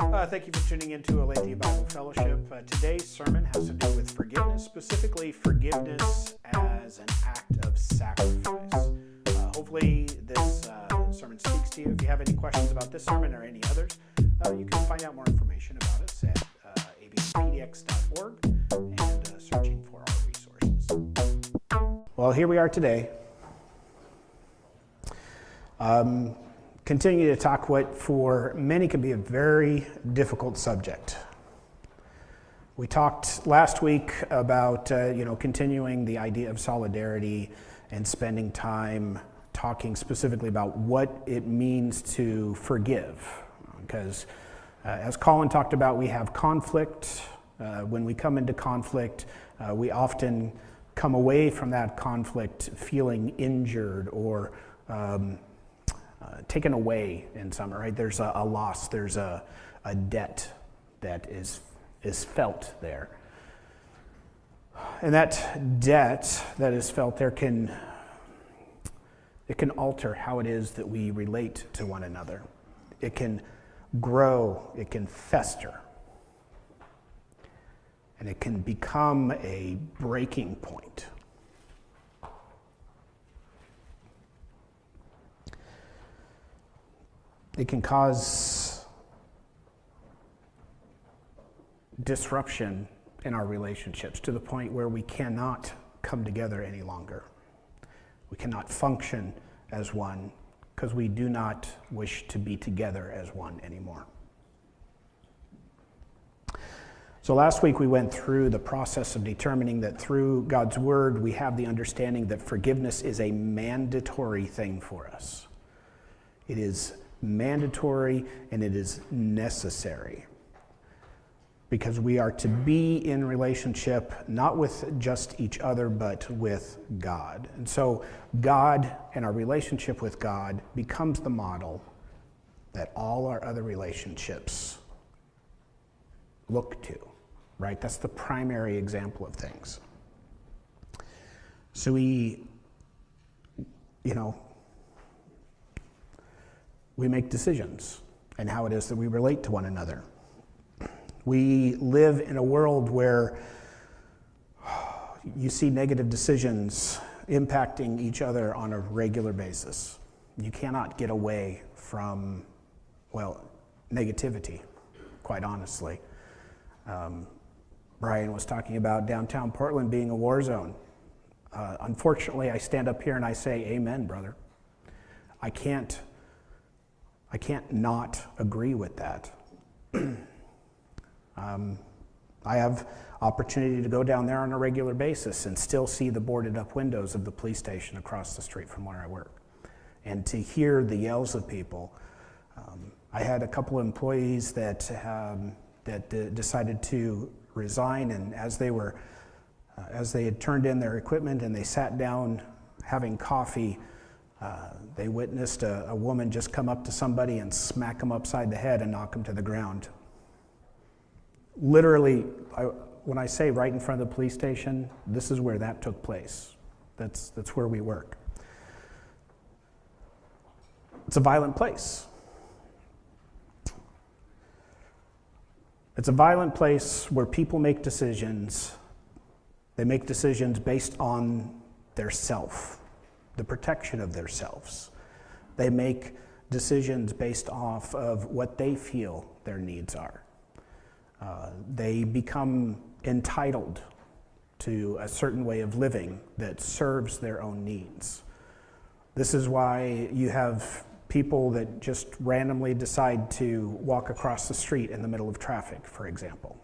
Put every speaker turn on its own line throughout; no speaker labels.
Thank you for tuning into Aletheia Bible Fellowship. Today's sermon has to do with forgiveness, specifically forgiveness as an act of sacrifice. Hopefully this sermon speaks to you. If you have any questions about this sermon or any others, you can find out more information about us at abcpdx.org and searching for our resources. Well, here we are today. Continue to talk what for many can be a very difficult subject. We talked last week about continuing the idea of solidarity and spending time talking specifically about what it means to forgive. Because as Colin talked about, we have conflict. When we come into conflict, we often come away from that conflict feeling injured or taken away in some, right? There's a loss, there's a debt that is felt there. And that debt that is felt there can alter how it is that we relate to one another. It can grow, it can fester, and it can become a breaking point. It can cause disruption in our relationships to the point where we cannot come together any longer. We cannot function as one because we do not wish to be together as one anymore. So last week we went through the process of determining that through God's word we have the understanding that forgiveness is a mandatory thing for us. It is mandatory and it is necessary because we are to be in relationship not with just each other but with God. And so God and our relationship with God becomes the model that all our other relationships look to, right? That's the primary example of things. So we make decisions and how it is that we relate to one another. We live in a world where you see negative decisions impacting each other on a regular basis. You cannot get away from, negativity, quite honestly. Brian was talking about downtown Portland being a war zone. Unfortunately, I stand up here and I say, amen, brother. I can't not agree with that. I have opportunity to go down there on a regular basis and still see the boarded up windows of the police station across the street from where I work. And to hear the yells of people. I had a couple of employees that decided to resign, and as they had turned in their equipment and they sat down having coffee, they witnessed a woman just come up to somebody and smack them upside the head and knock them to the ground. Literally, when I say right in front of the police station, this is where that took place. That's where we work. It's a violent place. It's a violent place where people make decisions. They make decisions based on their self, the protection of themselves. They make decisions based off of what they feel their needs are. They become entitled to a certain way of living that serves their own needs. This is why you have people that just randomly decide to walk across the street in the middle of traffic, for example.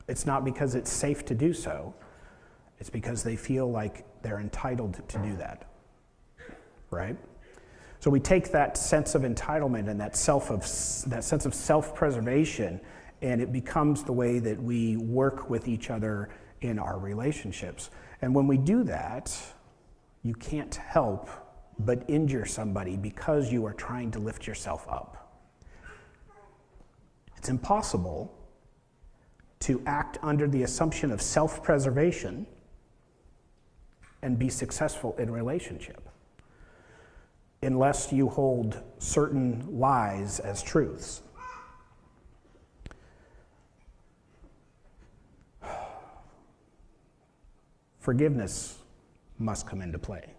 It's not because it's safe to do so. It's because they feel like they're entitled to do that, right? So we take that sense of entitlement and that sense of self-preservation, and it becomes the way that we work with each other in our relationships. And when we do that, you can't help but injure somebody because you are trying to lift yourself up. It's impossible to act under the assumption of self-preservation and be successful in a relationship unless you hold certain lies as truths. forgiveness must come into play.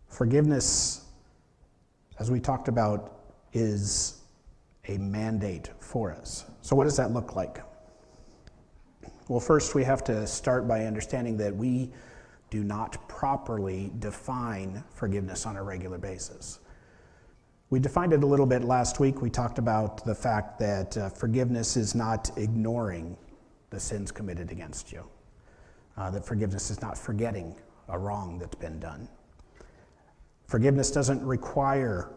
Forgiveness, as we talked about, is a mandate for us. So what does that look like? Well, first we have to start by understanding that we do not properly define forgiveness on a regular basis. We defined it a little bit last week. We talked about the fact that forgiveness is not ignoring the sins committed against you. That forgiveness is not forgetting a wrong that's been done. Forgiveness doesn't require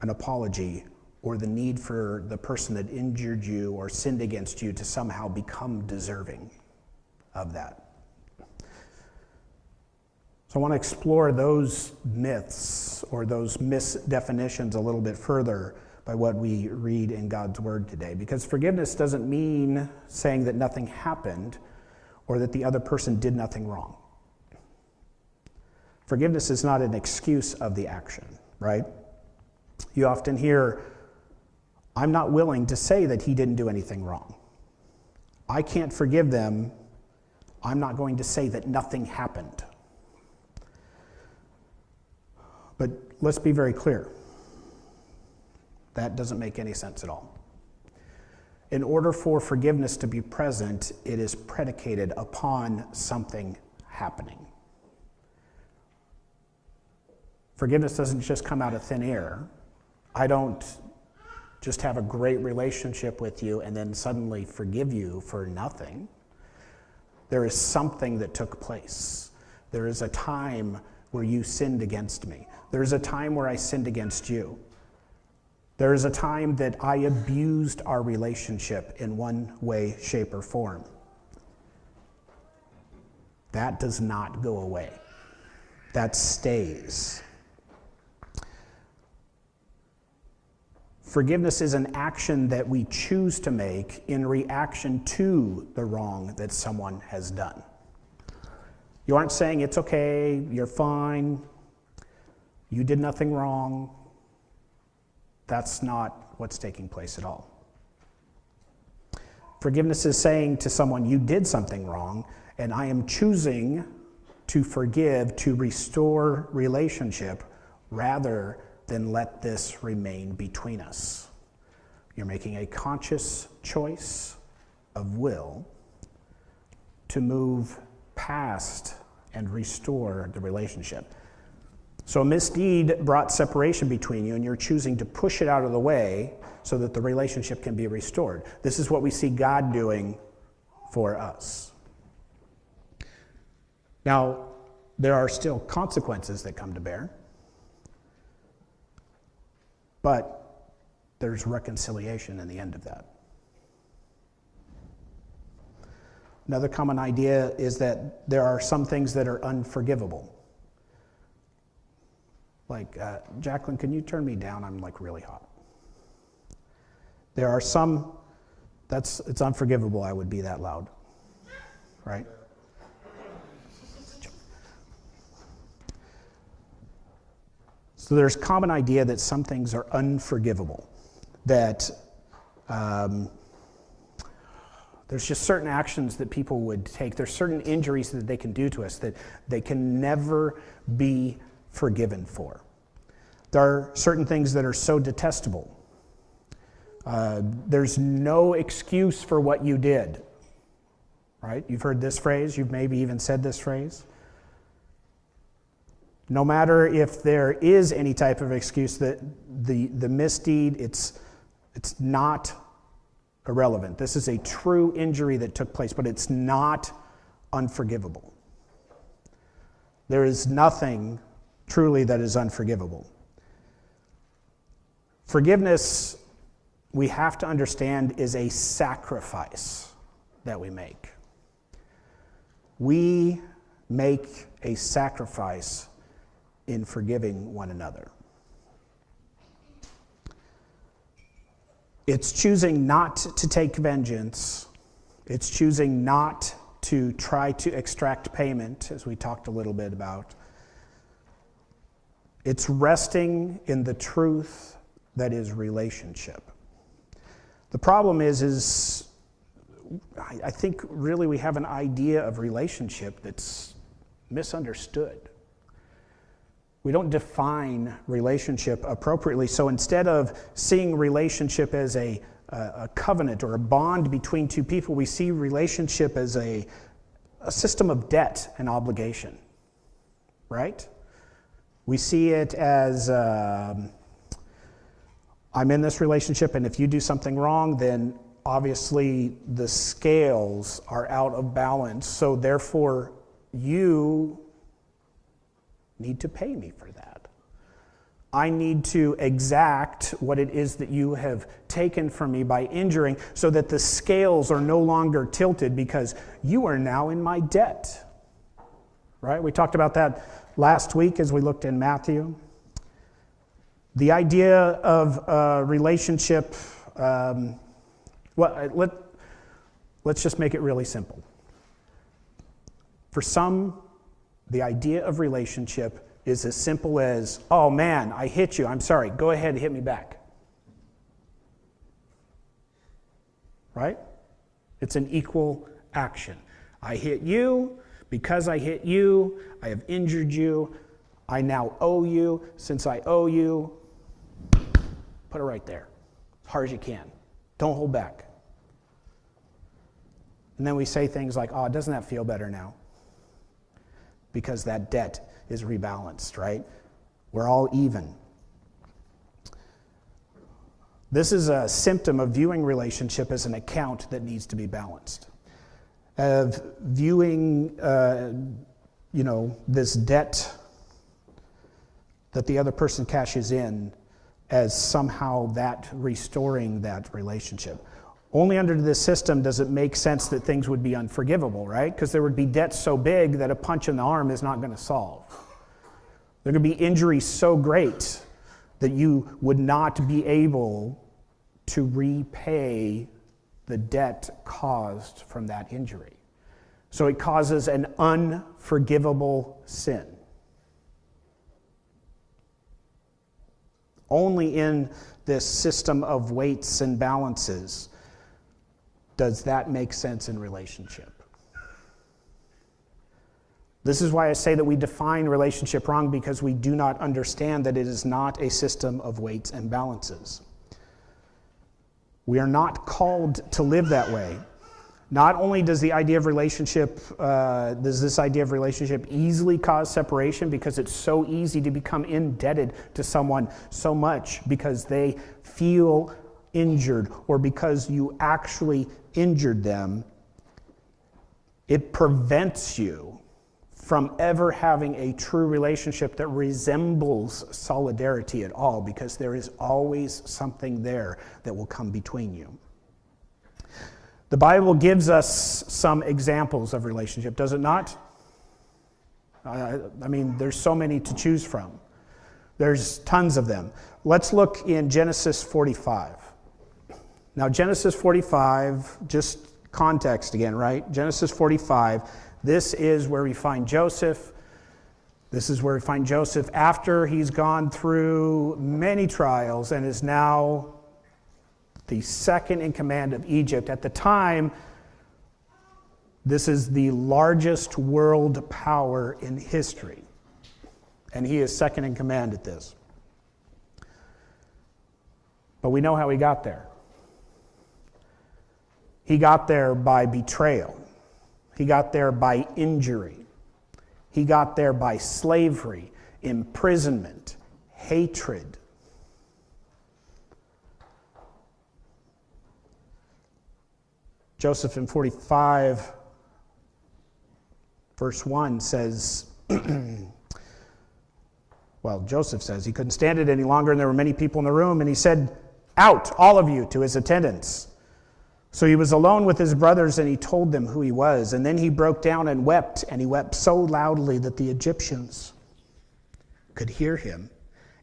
an apology or the need for the person that injured you or sinned against you to somehow become deserving of that. So I want to explore those myths or those misdefinitions a little bit further by what we read in God's Word today. Because forgiveness doesn't mean saying that nothing happened or that the other person did nothing wrong. Forgiveness is not an excuse of the action, right? You often hear, I'm not willing to say that he didn't do anything wrong. I can't forgive them. I'm not going to say that nothing happened. But let's be very clear. That doesn't make any sense at all. In order for forgiveness to be present, it is predicated upon something happening. Forgiveness doesn't just come out of thin air. I don't just have a great relationship with you and then suddenly forgive you for nothing. There is something that took place. There is a time where you sinned against me. There is a time where I sinned against you. There is a time that I abused our relationship in one way, shape, or form. That does not go away. That stays. Forgiveness is an action that we choose to make in reaction to the wrong that someone has done. You aren't saying it's okay, you're fine, you did nothing wrong. That's not what's taking place at all. Forgiveness is saying to someone, you did something wrong, and I am choosing to forgive, to restore relationship, rather than let this remain between us. You're making a conscious choice of will to move past and restore the relationship. So a misdeed brought separation between you, and you're choosing to push it out of the way so that the relationship can be restored. This is what we see God doing for us. Now, there are still consequences that come to bear, but there's reconciliation in the end of that. Another common idea is that there are some things that are unforgivable. Like, Jacqueline, can you turn me down? I'm like really hot. There are some, it's unforgivable I would be that loud, right? So there's common idea that some things are unforgivable, that there's just certain actions that people would take, there's certain injuries that they can do to us that they can never be forgiven for. There are certain things that are so detestable. There's no excuse for what you did, right? You've heard this phrase, you've maybe even said this phrase. No matter if there is any type of excuse, that the misdeed, it's not irrelevant. This is a true injury that took place, but it's not unforgivable. There is nothing truly that is unforgivable. Forgiveness, we have to understand, is a sacrifice that we make. We make a sacrifice in forgiving one another. It's choosing not to take vengeance. It's choosing not to try to extract payment, as we talked a little bit about. It's resting in the truth that is relationship. The problem is I think really we have an idea of relationship that's misunderstood. We don't define relationship appropriately. So instead of seeing relationship as a covenant or a bond between two people, we see relationship as a system of debt and obligation, right? We see it as I'm in this relationship, and if you do something wrong, then obviously the scales are out of balance, so therefore you need to pay me for that. I need to exact what it is that you have taken from me by injuring, so that the scales are no longer tilted because you are now in my debt. Right? We talked about that last week as we looked in Matthew. The idea of relationship, let's just make it really simple. For some, the idea of relationship is as simple as, oh man, I hit you, I'm sorry, go ahead and hit me back. Right? It's an equal action. I hit you, because I hit you, I have injured you, I now owe you. Since I owe you, put it right there, as hard as you can. Don't hold back. And then we say things like, oh, doesn't that feel better now? Because that debt is rebalanced, right? We're all even. This is a symptom of viewing relationship as an account that needs to be balanced. Of viewing, this debt that the other person cashes in as somehow that restoring that relationship. Only under this system does it make sense that things would be unforgivable, right? Because there would be debts so big that a punch in the arm is not going to solve. There could be injuries so great that you would not be able to repay the debt caused from that injury. So it causes an unforgivable sin. Only in this system of weights and balances does that make sense in relationship. This is why I say that we define relationship wrong, because we do not understand that it is not a system of weights and balances. We are not called to live that way. Not only does this idea of relationship easily cause separation, because it's so easy to become indebted to someone so much because they feel injured or because you actually injured them, it prevents you from ever having a true relationship that resembles solidarity at all, because there is always something there that will come between you. The Bible gives us some examples of relationship, does it not? There's so many to choose from. There's tons of them. Let's look in Genesis 45. Now, Genesis 45, just context again, right? Genesis 45, this is where we find Joseph. This is where we find Joseph after he's gone through many trials and is now the second in command of Egypt. At the time, this is the largest world power in history, and he is second in command at this. But we know how he got there. He got there by betrayal. He got there by injury. He got there by slavery, imprisonment, hatred. Joseph in 45, verse 1 says, Joseph says he couldn't stand it any longer, and there were many people in the room, and he said, "Out, all of you," to his attendants. So he was alone with his brothers, and he told them who he was. And then he broke down and he wept so loudly that the Egyptians could hear him,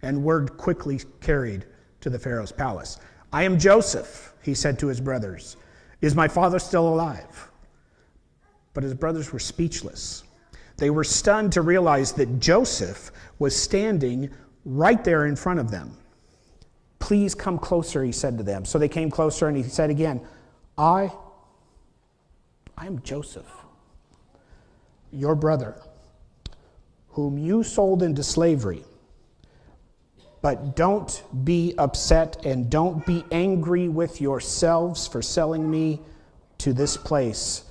and word quickly carried to the Pharaoh's palace. "I am Joseph," he said to his brothers. "Is my father still alive?" But his brothers were speechless. They were stunned to realize that Joseph was standing right there in front of them. "Please come closer," he said to them. So they came closer, and he said again, "I I am Joseph, your brother, whom you sold into slavery. But don't be upset and don't be angry with yourselves for selling me to this place.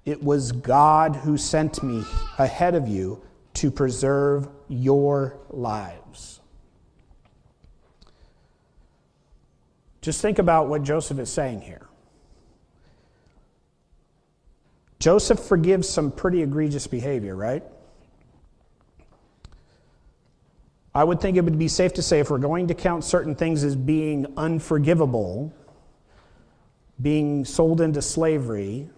It was God who sent me ahead of you to preserve your lives. Just think about what Joseph is saying here. Joseph forgives some pretty egregious behavior, right? I would think it would be safe to say if we're going to count certain things as being unforgivable, being sold into slavery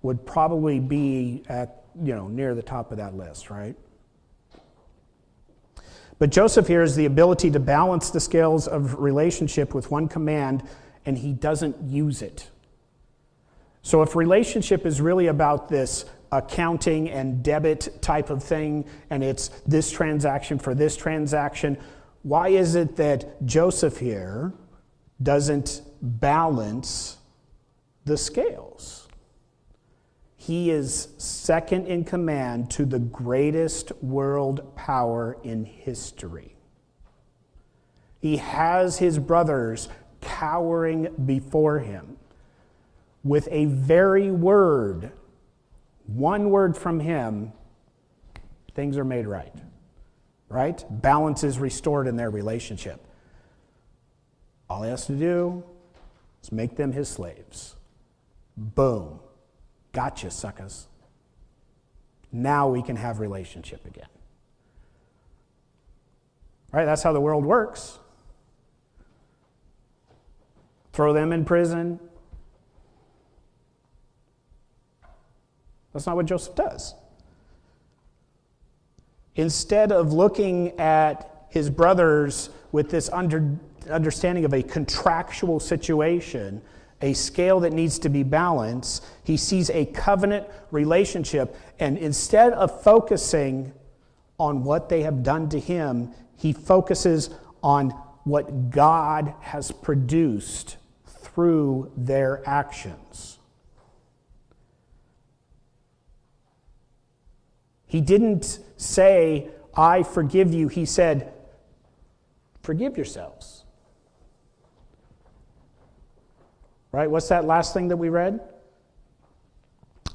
would probably be at, near the top of that list, right? But Joseph here has the ability to balance the scales of relationship with one command, and he doesn't use it. So if relationship is really about this accounting and debit type of thing, and it's this transaction for this transaction, why is it that Joseph here doesn't balance the scales? He is second in command to the greatest world power in history. He has his brothers cowering before him. With a very word, one word from him, things are made right. Right? Balance is restored in their relationship. All he has to do is make them his slaves. Boom. Gotcha, suckers. Now we can have relationship again. Right? That's how the world works. Throw them in prison. That's not what Joseph does. Instead of looking at his brothers with this understanding of a contractual situation, a scale that needs to be balanced, he sees a covenant relationship, and instead of focusing on what they have done to him, he focuses on what God has produced through their actions. He didn't say, I forgive you. He said, forgive yourselves. Right? What's that last thing that we read?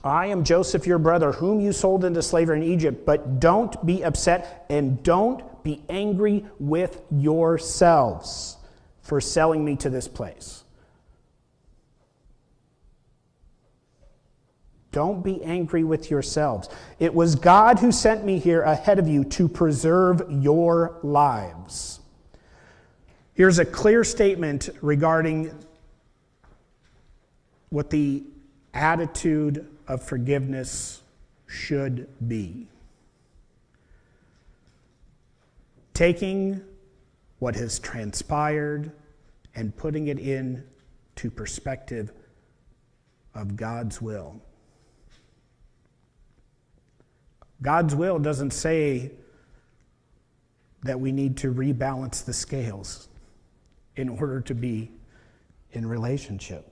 I am Joseph, your brother, whom you sold into slavery in Egypt, but don't be upset and don't be angry with yourselves for selling me to this place. Don't be angry with yourselves. It was God who sent me here ahead of you to preserve your lives. Here's a clear statement regarding what the attitude of forgiveness should be. Taking what has transpired and putting it into perspective of God's will. God's will doesn't say that we need to rebalance the scales in order to be in relationship.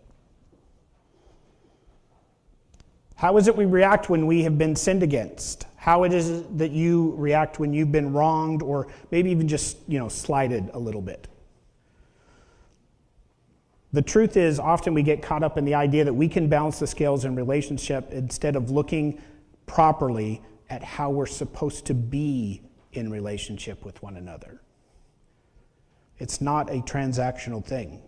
How is it we react when we have been sinned against? How it is that you react when you've been wronged or maybe even just, slighted a little bit? The truth is, often we get caught up in the idea that we can balance the scales in relationship instead of looking properly at how we're supposed to be in relationship with one another. It's not a transactional thing.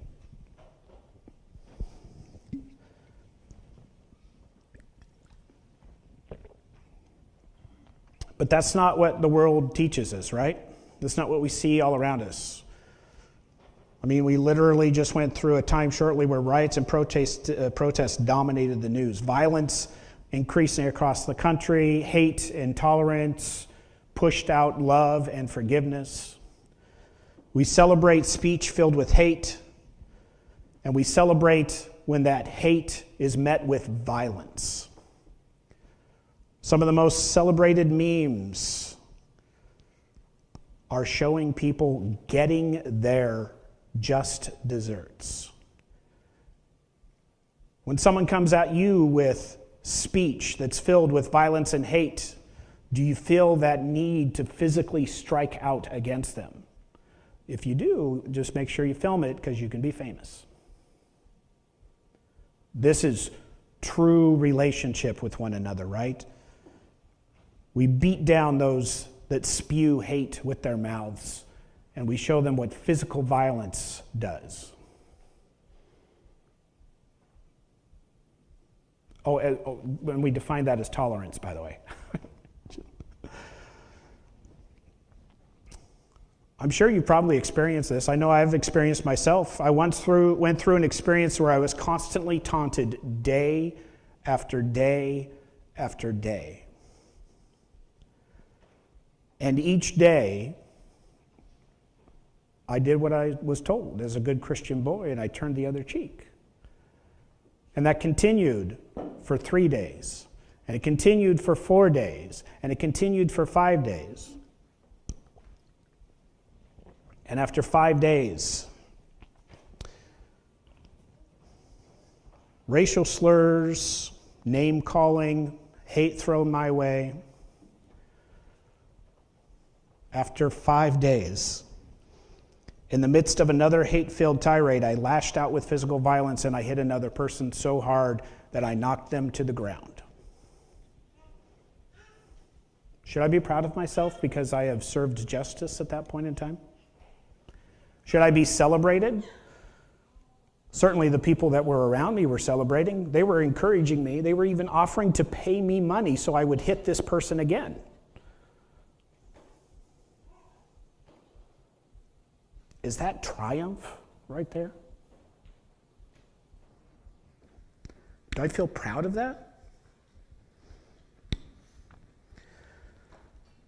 But that's not what the world teaches us, right? That's not what we see all around us. I mean, we literally just went through a time shortly where riots and protests dominated the news. Violence increasing across the country, hate, intolerance, pushed out love and forgiveness. We celebrate speech filled with hate, and we celebrate when that hate is met with violence. Some of the most celebrated memes are showing people getting their just desserts. When someone comes at you with speech that's filled with violence and hate, do you feel that need to physically strike out against them? If you do, just make sure you film it because you can be famous. This is true relationship with one another, right? We beat down those that spew hate with their mouths, and we show them what physical violence does. And we define that as tolerance, by the way. I'm sure you've probably experienced this. I know I've experienced myself. I went through an experience where I was constantly taunted day after day after day. And each day, I did what I was told as a good Christian boy, and I turned the other cheek. And that continued for 3 days, and it continued for 4 days, and it continued for 5 days. And after 5 days, racial slurs, name-calling, hate thrown my way. After 5 days, in the midst of another hate-filled tirade, I lashed out with physical violence and I hit another person so hard that I knocked them to the ground. Should I be proud of myself because I have served justice at that point in time? Should I be celebrated? Certainly the people that were around me were celebrating. They were encouraging me. They were even offering to pay me money so I would hit this person again. Is that triumph right there? Do I feel proud of that?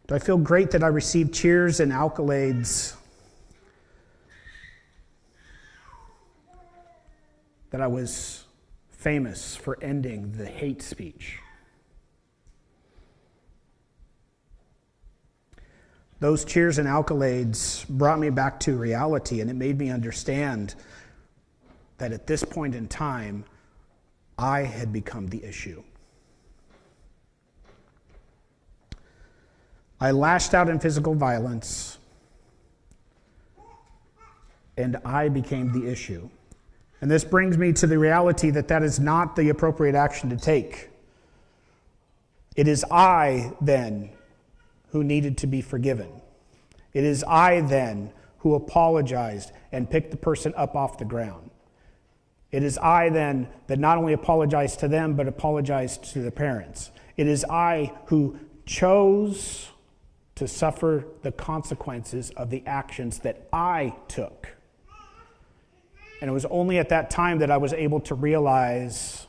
Do I feel great that I received cheers and accolades? That I was famous for ending the hate speech? Those cheers and accolades brought me back to reality, and it made me understand that at this point in time, I had become the issue. I lashed out in physical violence, and I became the issue. And this brings me to the reality that that is not the appropriate action to take. It is I, then, who needed to be forgiven. It is I, then, who apologized and picked the person up off the ground. It is I, then, that not only apologized to them, but apologized to the parents. It is I who chose to suffer the consequences of the actions that I took. And it was only at that time that I was able to realize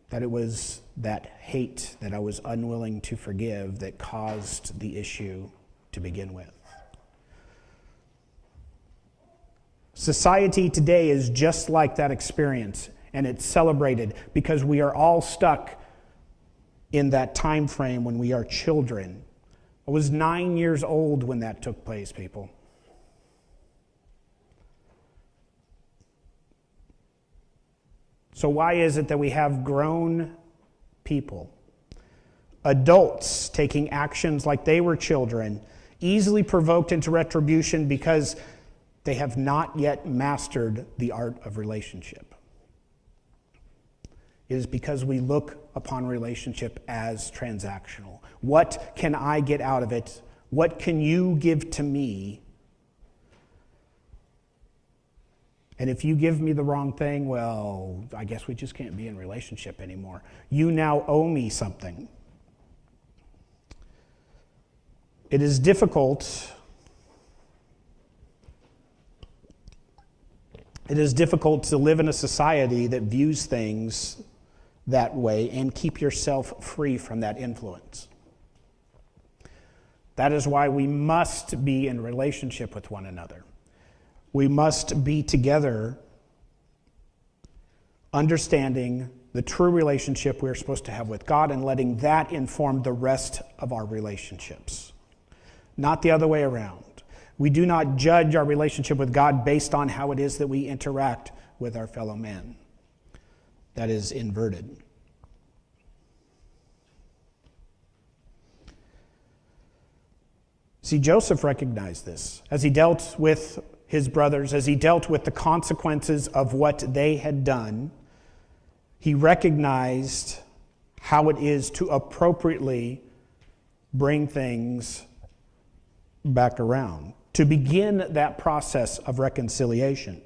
that it was that hate that I was unwilling to forgive that caused the issue to begin with. Society today is just like that experience, and it's celebrated because we are all stuck in that time frame when we are children. I was 9 years old when that took place, people. So why is it that we have grown people, adults taking actions like they were children, easily provoked into retribution because they have not yet mastered the art of relationship? It is because we look upon relationship as transactional. What can I get out of it? What can you give to me? And if you give me the wrong thing, well, I guess we just can't be in relationship anymore. You now owe me something. It is difficult. It is difficult to live in a society that views things that way and keep yourself free from that influence. That is why we must be in relationship with one another. We must be together, understanding the true relationship we're supposed to have with God and letting that inform the rest of our relationships. Not the other way around. We do not judge our relationship with God based on how it is that we interact with our fellow man. That is inverted. See, Joseph recognized this as he dealt with his brothers, as he dealt with the consequences of what they had done. He recognized how it is to appropriately bring things back around, to begin that process of reconciliation.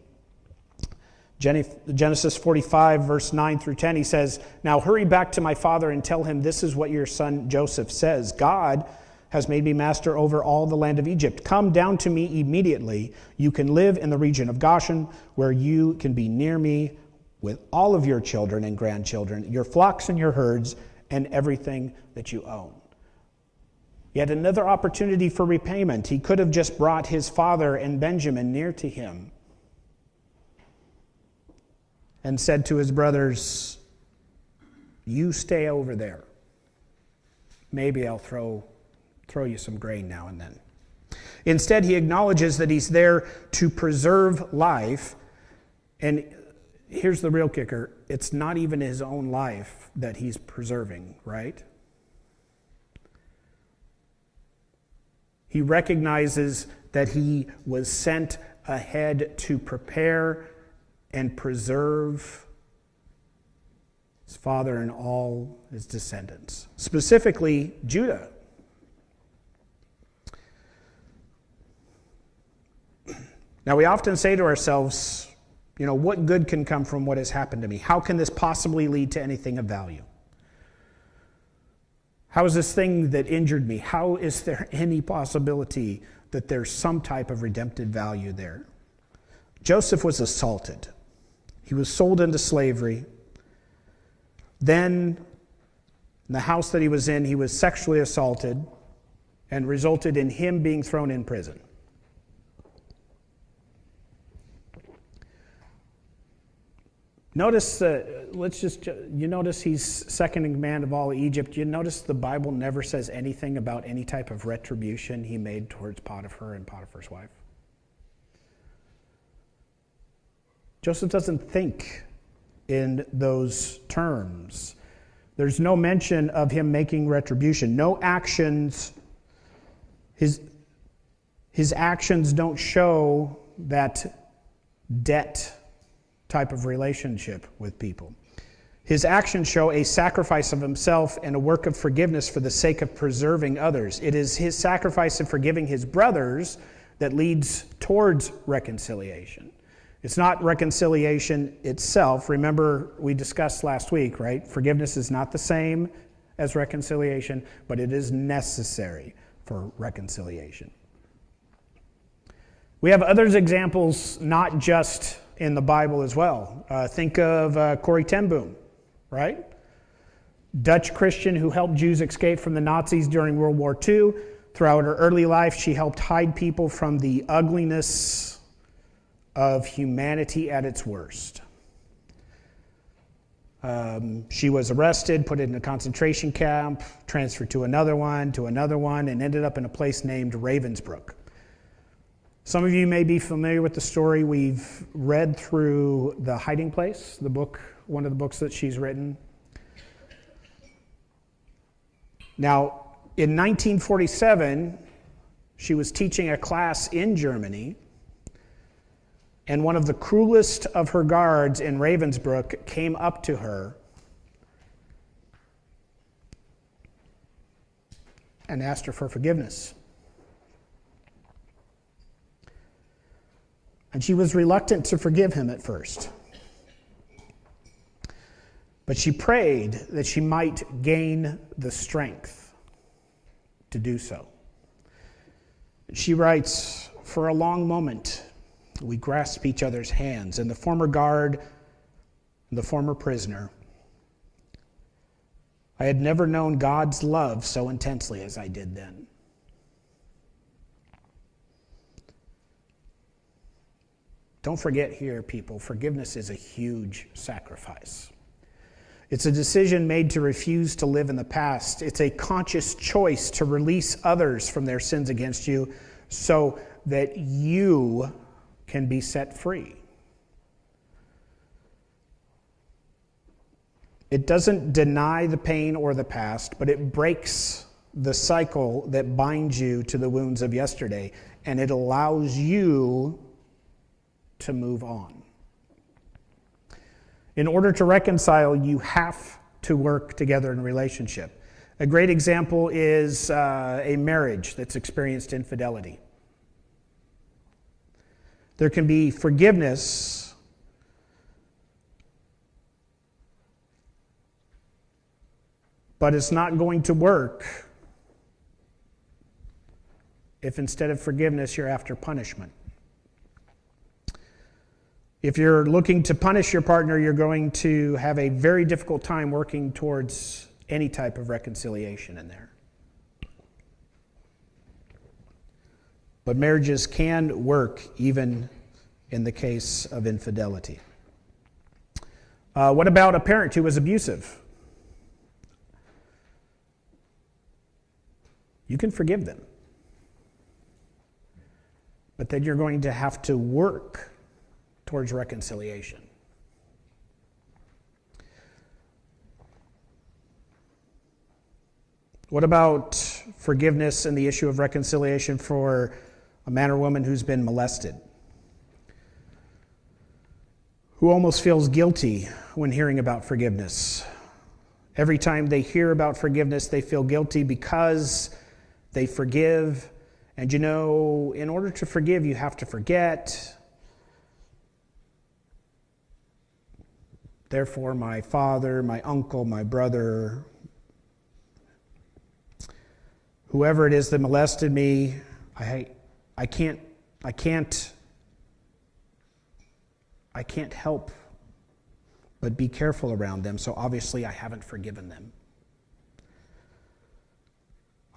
Genesis 45, verse 9 through 10, he says, "Now hurry back to my father and tell him this is what your son Joseph says. God has made me master over all the land of Egypt. Come down to me immediately. You can live in the region of Goshen, where you can be near me with all of your children and grandchildren, your flocks and your herds, and everything that you own." Yet another opportunity for repayment. He could have just brought his father and Benjamin near to him and said to his brothers, "You stay over there. Maybe I'll throw you some grain now and then." Instead, he acknowledges that he's there to preserve life. And here's the real kicker. It's not even his own life that he's preserving, right? He recognizes that he was sent ahead to prepare and preserve his father and all his descendants, specifically Judah. Now, we often say to ourselves, what good can come from what has happened to me? How can this possibly lead to anything of value? How is this thing that injured me? How is there any possibility that there's some type of redemptive value there? Joseph was assaulted. He was sold into slavery. Then, in the house that he was in, he was sexually assaulted and resulted in him being thrown in prison. Notice, you notice he's second in command of all Egypt. You notice the Bible never says anything about any type of retribution he made towards Potiphar and Potiphar's wife. Joseph doesn't think in those terms. There's no mention of him making retribution. No actions. His actions don't show that debt type of relationship with people. His actions show a sacrifice of himself and a work of forgiveness for the sake of preserving others. It is his sacrifice of forgiving his brothers that leads towards reconciliation. It's not reconciliation itself. Remember, we discussed last week, right? Forgiveness is not the same as reconciliation, but it is necessary for reconciliation. We have other examples, not just in the Bible as well. Think of Corrie ten Boom, right? Dutch Christian who helped Jews escape from the Nazis during World War II. Throughout her early life, she helped hide people from the ugliness of humanity at its worst. She was arrested, put in a concentration camp, transferred to another one, and ended up in a place named Ravensbrück. Some of you may be familiar with the story. We've read through The Hiding Place, the book, one of the books that she's written. Now, in 1947, she was teaching a class in Germany, and one of the cruelest of her guards in Ravensbrück came up to her and asked her for forgiveness. And she was reluctant to forgive him at first. But she prayed that she might gain the strength to do so. She writes, "For a long moment, we grasped each other's hands, and the former guard and the former prisoner. I had never known God's love so intensely as I did then. Don't forget here, people, forgiveness is a huge sacrifice. It's a decision made to refuse to live in the past. It's a conscious choice to release others from their sins against you, so that you can be set free. It doesn't deny the pain or the past, but it breaks the cycle that binds you to the wounds of yesterday, and it allows you to move on. In order to reconcile, you have to work together in a relationship. A great example is a marriage that's experienced infidelity. There can be forgiveness, but it's not going to work if instead of forgiveness you're after punishment. If you're looking to punish your partner, you're going to have a very difficult time working towards any type of reconciliation in there. But marriages can work even in the case of infidelity. What about a parent who was abusive? You can forgive them. But then you're going to have to work towards reconciliation. What about forgiveness and the issue of reconciliation for a man or woman who's been molested? Who almost feels guilty when hearing about forgiveness. Every time they hear about forgiveness, they feel guilty because they forgive. And you know, in order to forgive, you have to forget. Therefore, my father, my uncle, my brother, whoever it is that molested me, I can't help but be careful around them, so obviously I haven't forgiven them.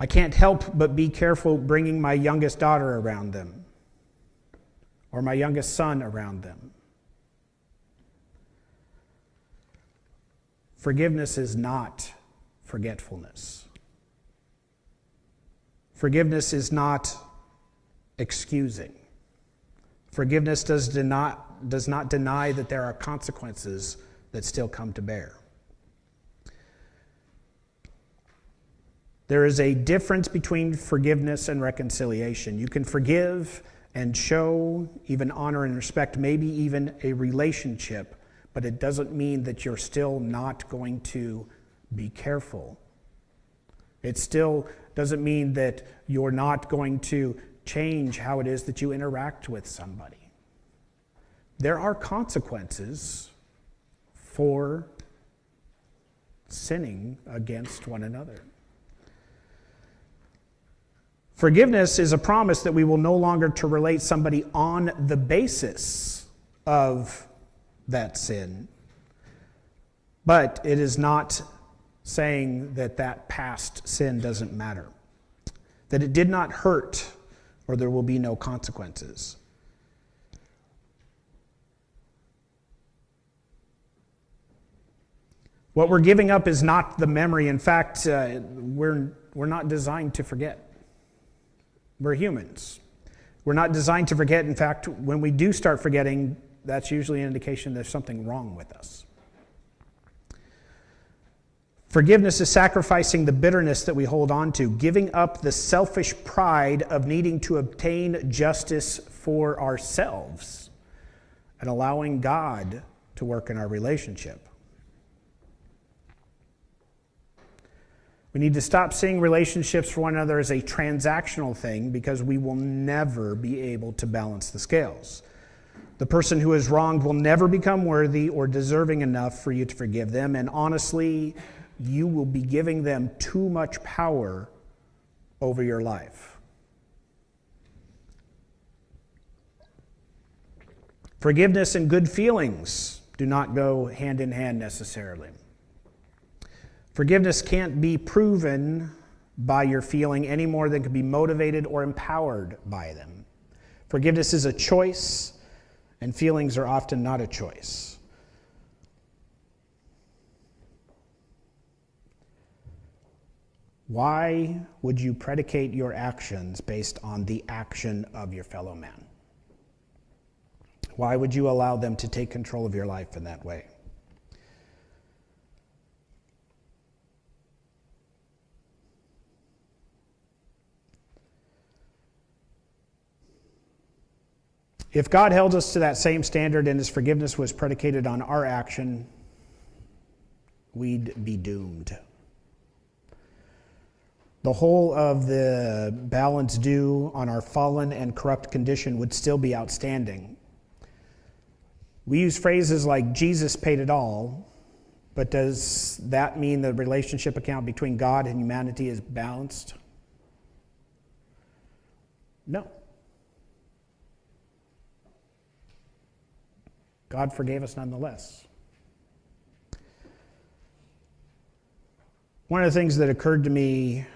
I can't help but be careful bringing my youngest daughter around them or my youngest son around them. Forgiveness is not forgetfulness. Forgiveness is not excusing. Forgiveness does not deny that there are consequences that still come to bear. There is a difference between forgiveness and reconciliation. You can forgive and show even honor and respect, maybe even a relationship, but it doesn't mean that you're still not going to be careful. It still doesn't mean that you're not going to change how it is that you interact with somebody. There are consequences for sinning against one another. Forgiveness is a promise that we will no longer to relate somebody on the basis of that sin. But it is not saying that that past sin doesn't matter, that it did not hurt or there will be no consequences. What we're giving up is not the memory. In fact, we're not designed to forget. We're humans. We're not designed to forget. In fact, when we do start forgetting, that's usually an indication there's something wrong with us. Forgiveness is sacrificing the bitterness that we hold on to, giving up the selfish pride of needing to obtain justice for ourselves, and allowing God to work in our relationship. We need to stop seeing relationships for one another as a transactional thing, because we will never be able to balance the scales. The person who is wronged will never become worthy or deserving enough for you to forgive them, and honestly, you will be giving them too much power over your life. Forgiveness and good feelings do not go hand in hand necessarily. Forgiveness can't be proven by your feeling any more than can be motivated or empowered by them. Forgiveness is a choice, and feelings are often not a choice. Why would you predicate your actions based on the action of your fellow man? Why would you allow them to take control of your life in that way? If God held us to that same standard and his forgiveness was predicated on our action, we'd be doomed. The whole of the balance due on our fallen and corrupt condition would still be outstanding. We use phrases like Jesus paid it all, but does that mean the relationship account between God and humanity is balanced? No. God forgave us nonetheless. One of the things that occurred to me,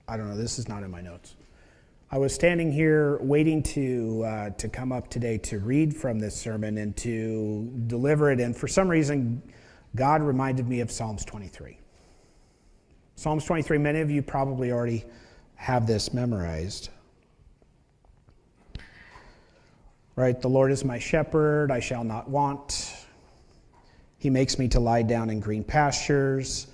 I don't know, this is not in my notes. I was standing here waiting to come up today to read from this sermon and to deliver it, and for some reason, God reminded me of Psalms 23. Psalms 23, many of you probably already have this memorized. Right, the Lord is my shepherd, I shall not want. He makes me to lie down in green pastures.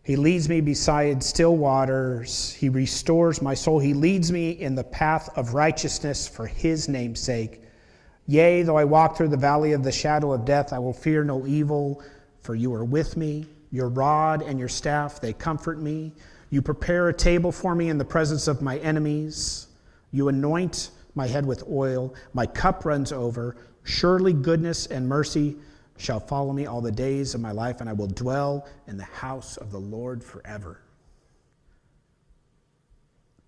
He leads me beside still waters. He restores my soul. He leads me in the path of righteousness for his name's sake. Yea, though I walk through the valley of the shadow of death, I will fear no evil, for you are with me. Your rod and your staff, they comfort me. You prepare a table for me in the presence of my enemies. You anoint my head with oil. My cup runs over. Surely goodness and mercy shall follow me all the days of my life, and I will dwell in the house of the Lord forever.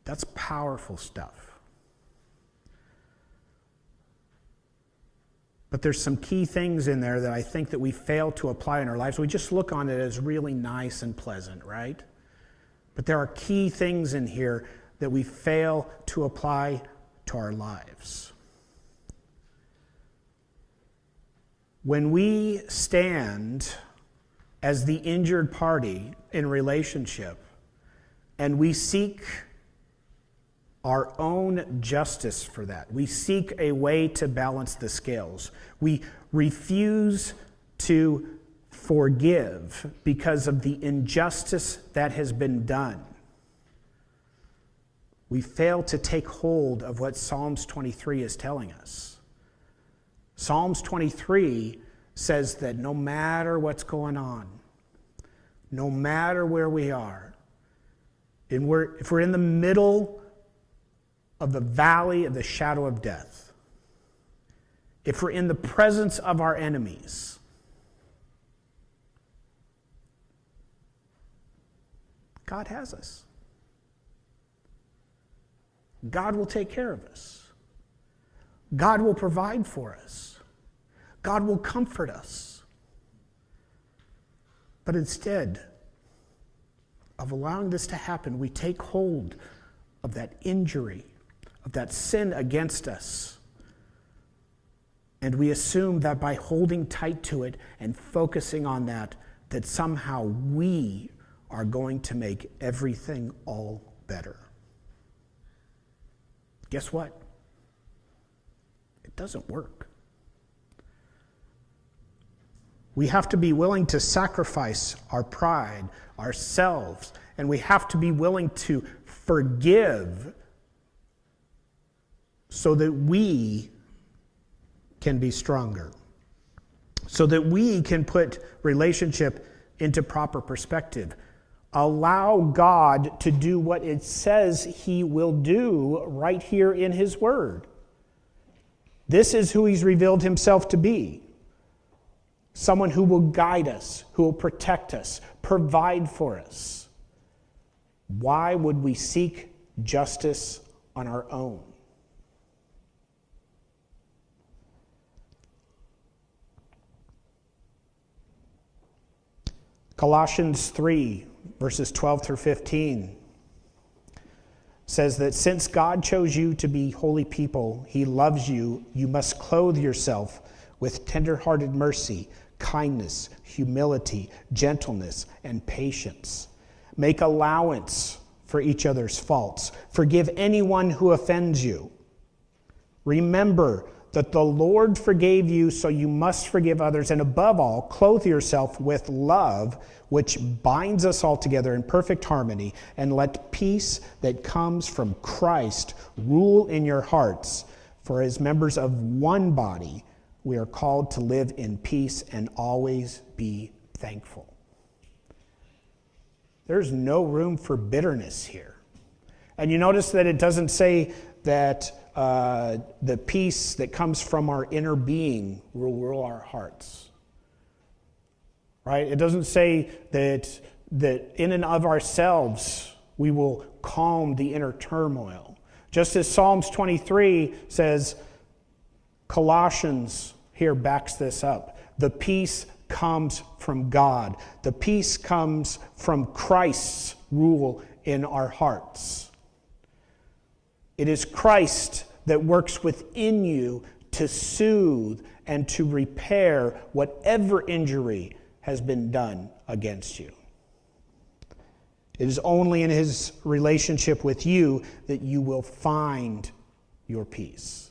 That's powerful stuff. But there's some key things in there that I think that we fail to apply in our lives. We just look on it as really nice and pleasant, right? But there are key things in here that we fail to apply to our lives. When we stand as the injured party in relationship and we seek our own justice for that, we seek a way to balance the scales, we refuse to forgive because of the injustice that has been done, we fail to take hold of what Psalms 23 is telling us. Psalms 23 says that no matter what's going on, no matter where we are, if we're in the middle of the valley of the shadow of death, if we're in the presence of our enemies, God has us. God will take care of us. God will provide for us. God will comfort us. But instead of allowing this to happen, we take hold of that injury, of that sin against us, and we assume that by holding tight to it and focusing on that, that somehow we are going to make everything all better. Guess what? It doesn't work. We have to be willing to sacrifice our pride, ourselves, and we have to be willing to forgive so that we can be stronger, so that we can put relationship into proper perspective. Allow God to do what it says he will do right here in his word. This is who he's revealed himself to be. Someone who will guide us, who will protect us, provide for us. Why would we seek justice on our own? Colossians 3, verses 12 through 15 says that since God chose you to be holy people, he loves you, you must clothe yourself with tender-hearted mercy, kindness, humility, gentleness, and patience. Make allowance for each other's faults. Forgive anyone who offends you. Remember that the Lord forgave you, so you must forgive others. And above all, clothe yourself with love, which binds us all together in perfect harmony. And let peace that comes from Christ rule in your hearts. For as members of one body, we are called to live in peace and always be thankful. There's no room for bitterness here. And you notice that it doesn't say that the peace that comes from our inner being will rule our hearts. Right? It doesn't say that in and of ourselves we will calm the inner turmoil. Just as Psalms 23 says, Colossians here backs this up. The peace comes from God. The peace comes from Christ's rule in our hearts. It is Christ that works within you to soothe and to repair whatever injury has been done against you. It is only in his relationship with you that you will find your peace.